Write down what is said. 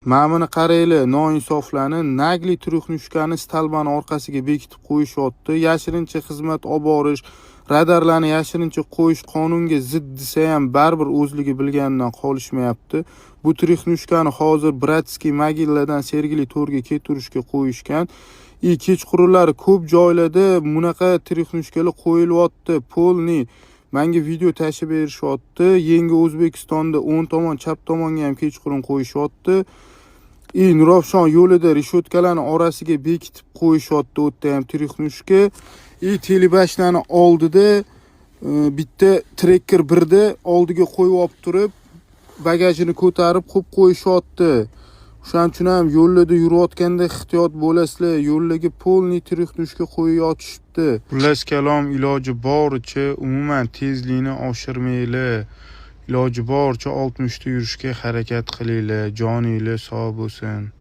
Ma'mini qarayli, noinsoflarni nagli turuqnushkani stalbani orqasiga bekitib qo'yishyapti. Yashirincha xizmat olib borish, radarlarni yashirincha qo'yish qonunga zid desa ham baribir o'zligi bilganidan qolishmayapti. Bu turuqnushkani hozir Bratskiy mogilladan Sergeli to'rga keturishga qo'yishgan. Kechqurunlari ko'p joylarda bunaqa turuqnushkalar qo'yilyapti. Polni menga video tashib berishyapti. Yangi O'zbekistonda o'ng tomon, chap tomonga ham kechqurun qo'yishyapti. Nurafshon yo'lida reshotkalarni orasiga bekitib qo'yishyapti. O'tda ham turuqnushka. Telebashlarni oldida bitta trekker birda oldiga qo'yib olib turib, bagajini ko'tarib qo'yib qo'yishyapti. O'shaning uchun ham yo'lda yurayotganda ehtiyot bo'lasizlar. Yo'llarga polni turuqnushka qo'yib yotishibdi. Xullas kalom, iloji boricha umuman tezlikni oshirmanglar. Iloji boricha 60 ta yurishga harakat qilinglar. Joninglar sog' bo'lsin.